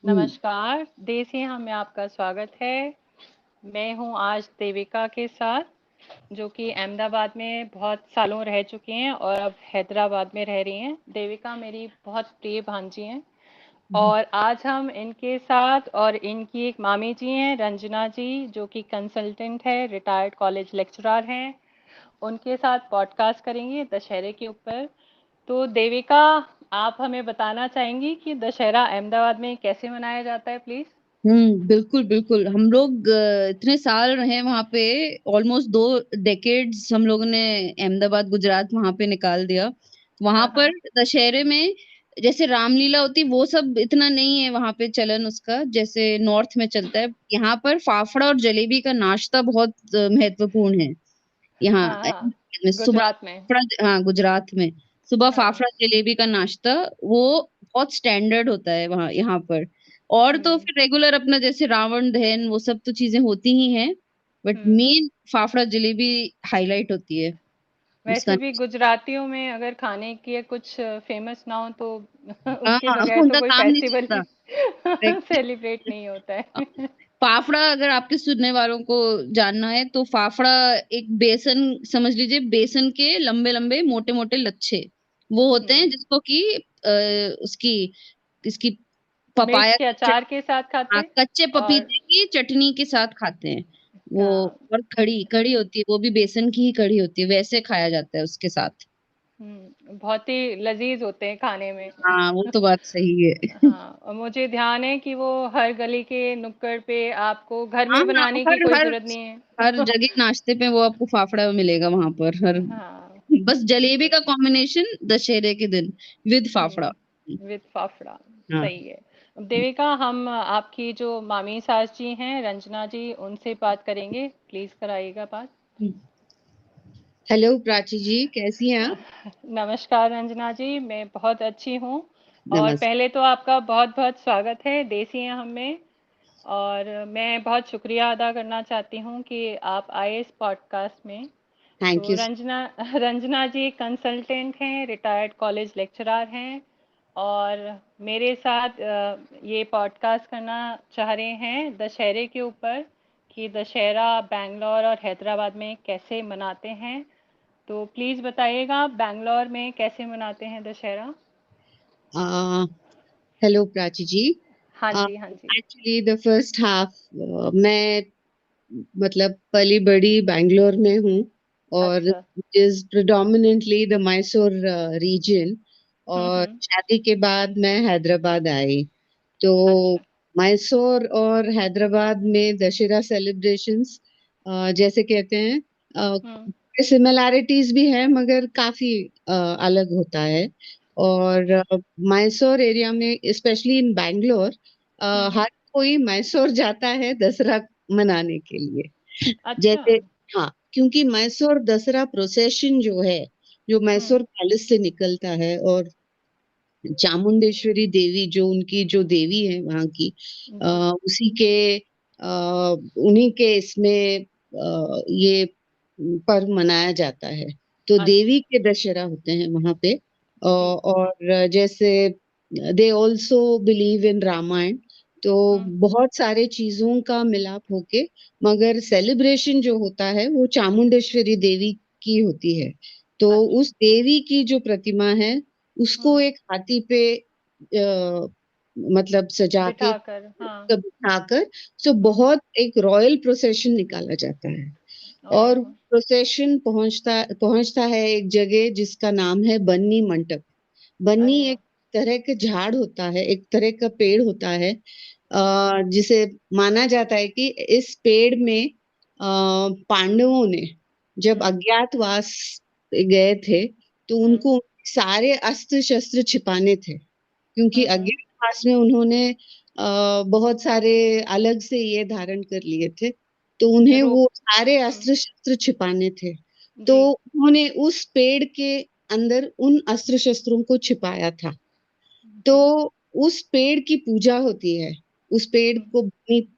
हुँ, नमस्कार, देसी हम में आपका स्वागत है। मैं हूँ आज देविका के साथ, जो कि अहमदाबाद में बहुत सालों रह चुकी हैं और अब हैदराबाद में रह रही हैं। देविका मेरी बहुत प्रिय भांजी हैं हुँ, और आज हम इनके साथ और इनकी एक मामी जी हैं, रंजना जी, जो कि कंसल्टेंट है, रिटायर्ड कॉलेज लेक्चरर हैं। उनके साथ पॉडकास्ट करेंगे दशहरे के ऊपर। तो देविका, आप हमें बताना चाहेंगी कि दशहरा अहमदाबाद में कैसे मनाया जाता है, प्लीज? बिल्कुल, बिल्कुल। हम लोग इतने साल रहे वहाँ पे, ऑलमोस्ट 2 डेकेड्स हम लोगों ने अहमदाबाद, गुजरात वहाँ पे निकाल दिया। वहाँ हाँ, पर हाँ। दशहरे में जैसे रामलीला होती है, वो सब इतना नहीं है वहाँ पे चलन उसका, जैसे नॉर्थ में चलता है। यहाँ पर फाफड़ा और जलेबी का नाश्ता बहुत महत्वपूर्ण है। यहाँ हाँ, हाँ। में सुबह गुजरात में। फाफड़ा, हाँ, गुजरात में। सुबह हाँ। फाफड़ा जलेबी का नाश्ता, वो बहुत स्टैंडर्ड होता है वहाँ यहाँ पर। और तो हम्म। फिर रेगुलर अपना जैसे रावण दहन वो सब तो चीज़ें होती ही हैं, but hmm. Main fafda jalebi highlight होती है उसका वैसे भी नाश्ता। गुजरातियों में अगर खाने की कुछ फेमस ना हो तो हाँ, उसके बगैर तो उनका कोई काम नहीं फेस्टिवल चलता। ही सेलिब्रेट नहीं होता अ, है। फाफड़ा अगर आपके सुनने वालों को जानना है तो फाफड़ा एक बेसन, समझ लीजिए बेसन के लंबे-लंबे, मोटे-मोटे लच्छे, वो होते हैं हम्म। जिसको कि उसकी इसकी मिर्च पपाया के की अचार के साथ खाते हाँ, हैं। कच्चे और पपीते की चटनी के साथ खाते हैं। वो हाँ। और कढ़ी कढ़ी होती है, वो भी बेसन की ही कढ़ी होती है, वैसे खाया जाता है उसके साथ। बहुत ही लजीज होते हैं खाने में। हाँ, वो तो बात सही है। हाँ, और मुझे ध्यान है कि वो हर गली के नुक्कड़ पे आपको घर हाँ, में हाँ, बनाने की हर कोई हर जरूरत नहीं हर है। जगह नाश्ते पे वो आपको फाफड़ा मिलेगा वहाँ पर हर। हाँ। बस जलेबी बिल्कुल। का कॉम्बिनेशन दशहरे के दिन विद फाफड़ा। विद फाफड़ा। हाँ। सही है। अब देविका, हम आपकी जो मामी सास जी हैं, रंजना जी, उनसे बात करेंगे। प्लीज कराइएगा बात। हेलो प्राची जी, कैसी हैं आप? नमस्कार रंजना जी, मैं बहुत अच्छी हूँ। और नमस्ते। पहले तो आपका बहुत बहुत स्वागत है देसी हैं हम में। और मैं बहुत शुक्रिया अदा करना चाहती हूँ कि आप आए इस पॉडकास्ट में। थैंक तो यू। रंजना रंजना जी कंसल्टेंट हैं, रिटायर्ड कॉलेज लेक्चरर हैं और मेरे साथ ये पॉडकास्ट करना चाह रहे हैं दशहरे के ऊपर, कि दशहरा बैंगलोर और हैदराबाद में कैसे मनाते हैं। तो प्लीज़ बताइएगा, बैंगलोर में कैसे मनाते हैं दशहरा? Uh, hello Prachi ji. हाँ जी, हाँ जी। एक्चुअली द फर्स्ट हाफ मैं मतलब पली बड़ी बैंगलोर में हूँ, और अच्छा। Is predominantly the Mysore region. और हम्म। शादी के बाद मैं हैदराबाद आई, तो अच्छा। मैसूर और हैदराबाद में दशहरा सेलिब्रेशंस जैसे कहते हैं, हम्म। सिमिलैरिटीज भी है मगर काफी अलग होता है। और मैसूर एरिया में स्पेशली इन बैंगलोर हम्म। हर कोई मैसूर जाता है दसरा मनाने के लिए। अच्छा। जैसे, हाँ, क्योंकि मैसूर दसरा प्रोसेशन जो है, जो हम्म। मैसूर पैलेस से निकलता है, और चामुंडेश्वरी देवी जो उनकी जो देवी है वहाँ की, जी। उसी के उन्हीं के इसमें ये पर्व मनाया जाता है। तो देवी अच्छा। के दशहरा होते हैं वहाँ पे। और जैसे they also believe in Ramayana, तो हम्म। बहुत सारे चीजों का मिलाप होके, मगर सेलिब्रेशन जो होता है वो चामुंडेश्वरी देवी की होती है। तो अच्छा। उस देवी की जो प्रतिमा है उसको हम्म। एक हाथी पे मतलब सजा के बिठाकर, हाँ। बिठाकर, सो हम्म। बहुत एक रॉयल प्रोसेशन निकाला जाता है। और ओह। प्रोसेशन पहुंचता पहुंचता है एक जगह जिसका नाम है बन्नी मंटप। बन्नी अरे एक वाह। तरह का झाड़ होता है, एक तरह का पेड़ होता है, हम्म। जिसे माना जाता है कि इस पेड़ में पांडवों ने जब हम्म। अज्ञातवास गए थे, तो हम्म। उनको सारे अस्त्र शस्त्र छिपाने थे, क्योंकि हम्म। अज्ञातवास में उन्होंने बहुत सारे अलग से ये धारण कर लिए थे, तो उन्हें रोप। वो सारे हम्म। अस्त्र शस्त्र छिपाने थे। तो जी। उन्होंने उस पेड़ के अंदर उन अस्त्र शस्त्रों को छिपाया था। तो जी। उस पेड़ की पूजा होती है। उस पेड़ हम्म। को बनी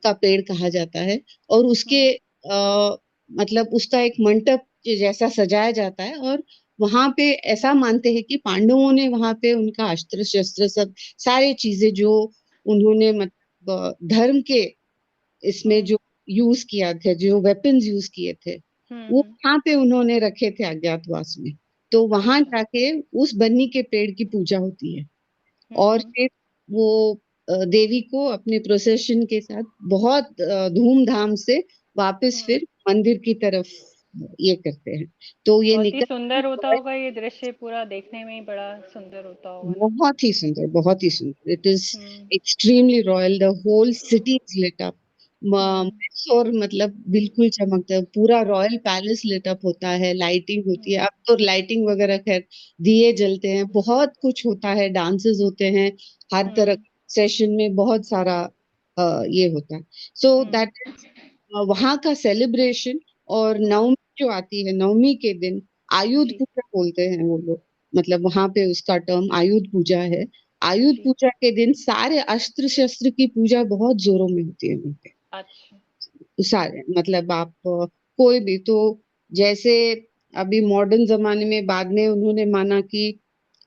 का पेड़ कहा जाता है, और उसके हम्म। मतलब उसका एक मंटप जैसा सजाया जाता है, और वहां पे ऐसा मानते हैं कि पांडवों ने वहां पे उनका अस्त्र शस्त्र सब सारी चीजें जो उन्होंने मतलब धर्म के इसमें जो यूज किया थे, जो वेपन्स यूज किए थे, वो वहां पे उन्होंने रखे थे अज्ञातवास में। तो वहां अच्छा। जाके उस बन्नी के पेड़ की पूजा होती है। और हम्म। फिर वो देवी को अपने प्रोसेशन के साथ बहुत धूमधाम से वापस हम्म। फिर मंदिर की तरफ ये करते हैं। तो ये बहुत ही निकल सुंदर होता होगा ये दृश्य, पूरा देखने में ही बड़ा सुंदर होता होगा ना। बहुत ही सुंदर, बहुत ही सुंदर। It is hmm. Extremely royal. The whole city is lit up. Hmm. और मतलब बिल्कुल चमकता है, पूरा रॉयल पैलेस लिट अप होता है, लाइटिंग होती है। अब तो लाइटिंग वगैरह खैर, दिए जलते हैं, बहुत कुछ होता है, डांसेस होते हैं हर तरह। हम्म। सेशन में बहुत सारा ये होता है। सो हम्म। दैट इज वहाँ का सेलिब्रेशन। और नवमी जो आती है, नवमी के दिन आयुध जी। पूजा बोलते हैं वो लोग। मतलब वहां पे उसका टर्म आयुध पूजा है। आयुध जी। पूजा के दिन सारे अस्त्र शस्त्र की पूजा बहुत जोरों में होती है वहाँ पे। अच्छा। सारे मतलब आप कोई भी तो, जैसे अभी मॉडर्न जमाने में बाद में उन्होंने माना कि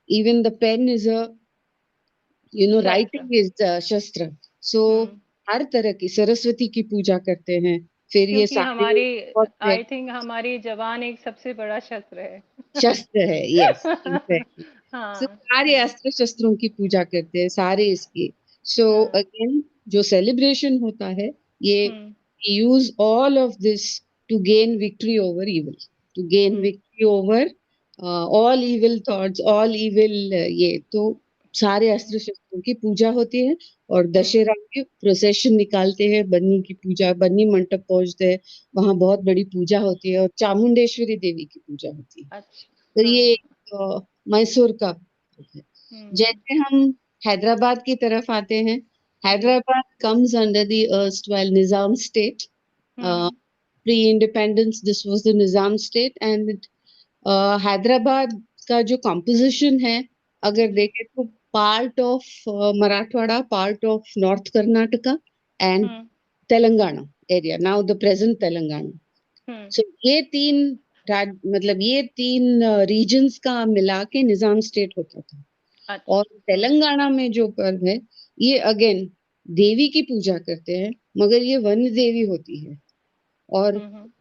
even the pen is a शस्त्र। राइटिंग इज शस्त्र। सो हम्म। हर तरह की सरस्वती की पूजा करते हैं। फिर ये क्योंकि सारे हमारी, बहुत है, आई थिंक हमारी जबान एक सबसे बड़ा शस्त्र है। शस्त्र है। Yes, exactly. सो हाँ। सारे अस्त्र शस्त्रों की पूजा करते हैं सारे इसकी। सो हाँ। अगेन जो सेलिब्रेशन होता है, ये hmm. Use all of this to gain victory over evil, to gain hmm. Victory over all evil thoughts, all evil. ये तो सारे हम्म। अस्त्र शस्त्रों की पूजा होती है। और हम्म। दशहरा में प्रोसेशन निकालते हैं, बन्नी की पूजा, बन्नी मंडप पहुंचते हैं, वहां बहुत बड़ी पूजा होती है और चामुंडेश्वरी देवी की पूजा होती है। तो अच्छा। हाँ ये हाँ। मैसूर का है। हम्म। जैसे हम हैदराबाद की तरफ आते हैं, जी। Hyderabad comes under the erstwhile Nizam state. Hmm. Pre independence this was the Nizam state. And Hyderabad का जो कॉम्पोजिशन है, अगर जी। देखें तो part of Marathwada, part of north Karnataka and hmm. Telangana area, now the present Telangana. Hmm. So ये तीन मतलब ये तीन रीजन्स का मिला के निजाम स्टेट होता था। और अच्छा। हम्म। तेलंगाना में जो पर्व है, ये अगेन देवी की पूजा करते हैं, मगर ये वन देवी होती है। और हम्म।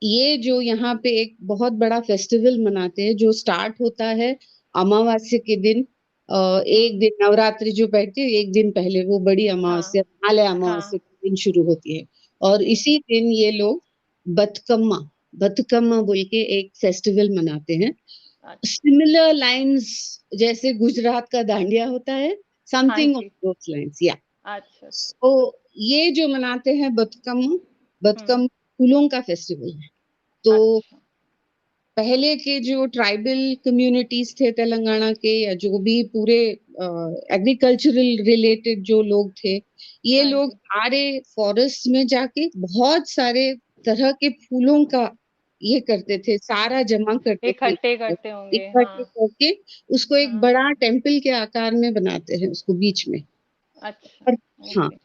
ये जो यहाँ पे एक बहुत बड़ा फेस्टिवल मनाते हैं, जो स्टार्ट होता है अमावस्या के दिन। हम्म। एक दिन नवरात्रि जो बैठती है, एक दिन पहले वो बड़ी हाँ अमावस्या, माले हाँ। अमावस्या के दिन शुरू होती है। और जी। इसी दिन ये लोग बतकम्मा, बतकम्मा बोल के एक फेस्टिवल मनाते हैं। अच्छा। सिमिलर लाइंस, जैसे गुजरात का दांडिया होता है, हाँ समथिंग ऑन जी। दोस लाइंस या। अच्छा अच्छा। तो ये जो मनाते हैं बतकम्मा, हम्म। बतकम्मा फूलों का फेस्टिवल है। तो अच्छा। पहले के जो ट्राइबल कम्युनिटीज थे तेलंगाना के, या जो भी पूरे एग्रीकल्चरल रिलेटेड जो लोग थे, ये हाँ लोग जी। सारे फॉरेस्ट में जाके बहुत सारे तरह के फूलों का ये करते थे, सारा जमा करते थे, इकट्ठे करते होंगे, इकट्ठे हाँ। करके उसको एक हाँ। बड़ा टेम्पल के आकार में बनाते हैं उसको बीच में। अच्छा। और हाँ, ओके।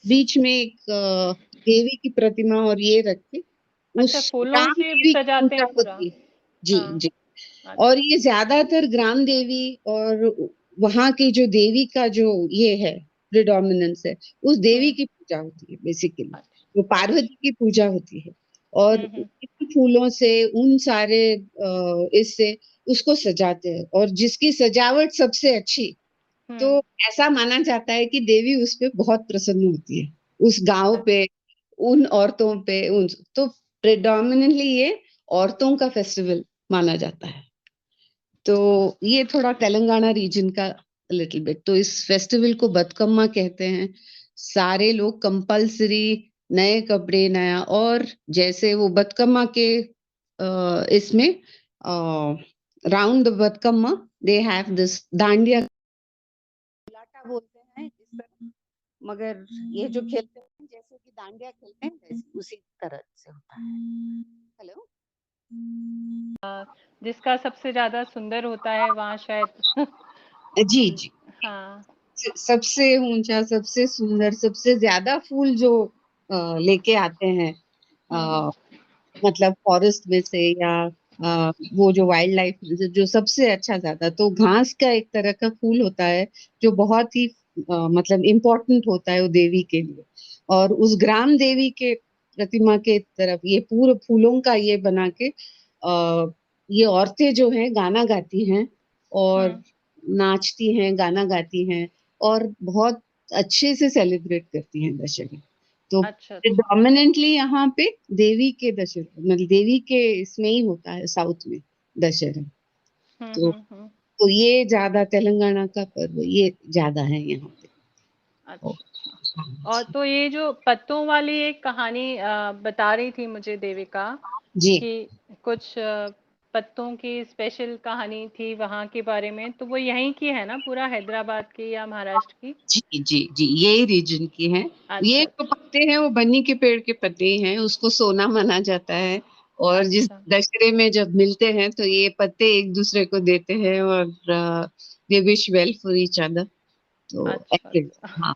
बीच में एक देवी की प्रतिमा और ये रख के अच्छा, उस फूलों ग्राम से देवी की सजाते पूजा हैं पूरा। होती है। जी हाँ। जी। और अच्छा। ये ज्यादातर ग्राम देवी और वहां की जो देवी का जो ये है प्रिडोमिनेंस है, उस देवी हम्म। की पूजा होती है बेसिकली। वो अच्छा अच्छा। पार्वती की पूजा होती है। और हम्म। इन फूलों से, उन सारे इससे उसको सजाते हैं। और जिसकी सजावट सबसे अच्छी, तो हम्म। ऐसा माना जाता है कि देवी उस पे बहुत प्रसन्न होती है, उस गांव पे, उन औरतों पे। उन तो प्रेडोमिनेटली ये औरतों का फेस्टिवल माना जाता है। तो ये थोड़ा तेलंगाना रीजन का लिटिल बिट। तो इस फेस्टिवल को बतकम्मा कहते हैं। सारे लोग कंपल्सरी नए कपड़े, नया। और जैसे वो बतकम्मा के इसमें round the Bathukamma they have this dandiya, लाटा बोलते हैं इस तरह। मगर ये जो खेलते हैं जैसे कि दांडिया खेलते हैं, वैसे उसी तरह से होता है। हेलो। जिसका सबसे ज्यादा सुंदर होता है वहाँ शायद। जी जी। हाँ। सबसे ऊंचा, सबसे सुंदर, सबसे ज्यादा फूल जो लेके आते हैं, हम्म। मतलब फॉरेस्ट में से, या वो जो वाइल्ड लाइफ जो सबसे अच्छा, ज्यादा तो घास का एक तरह का फूल होता है, जो बहुत ही मतलब इम्पोर्टेंट होता है वो देवी के लिए। और उस ग्राम देवी के प्रतिमा के तरफ ये पूरे फूलों का ये बना के ये औरतें जो हैं गाना गाती हैं और हम्म। नाचती हैं, गाना गाती हैं और बहुत अच्छे से सेलिब्रेट करती हैं दशहरे। तो अच्छा अच्छा। प्रिडोमिनेंटली यहाँ पे देवी के दशहरे, मतलब देवी के इसमें ही होता है साउथ में दशहरा। तो हम्म। तो ये ज्यादा तेलंगाना का पर्व ये ज्यादा है यहाँ पे। ओ, अच्छा अच्छा। हाँ और जी। तो ये जो पत्तों वाली एक कहानी बता रही थी मुझे देविका, जी कि कुछ पत्तों की स्पेशल कहानी थी वहाँ के बारे में, तो वो यहीं की है ना, पूरा हैदराबाद की या महाराष्ट्र की? जी जी जी, यही रीजन की है। ये अच्छा जो अच्छा। पत्ते हैं वो बन्नी के पेड़ के पत्ते ही हैं, उसको सोना माना जाता है। और जिस अच्छा दशहरे में जब मिलते हैं तो ये पत्ते एक दूसरे को देते हैं और they wish well for each other. तो अच्छा ऐसे, अच्छा। हाँ।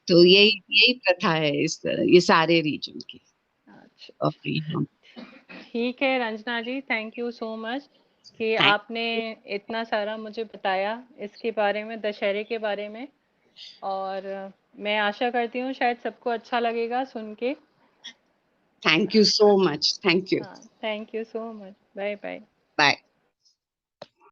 तो यही हम्म। यही प्रथा है इस तरह, ये सारे रीजन की। अच्छा और अच्छा। यहाँ ठीक है रंजना जी, थैंक यू सो मच कि थैंक आपने इतना सारा मुझे बताया इसके बारे में, दशहरे के बारे में। और मैं आशा करती हूँ शायद सबको अच्छा लगेगा सुन के। Thank you so much, thank you. हाँ, thank you so much, bye bye. Bye.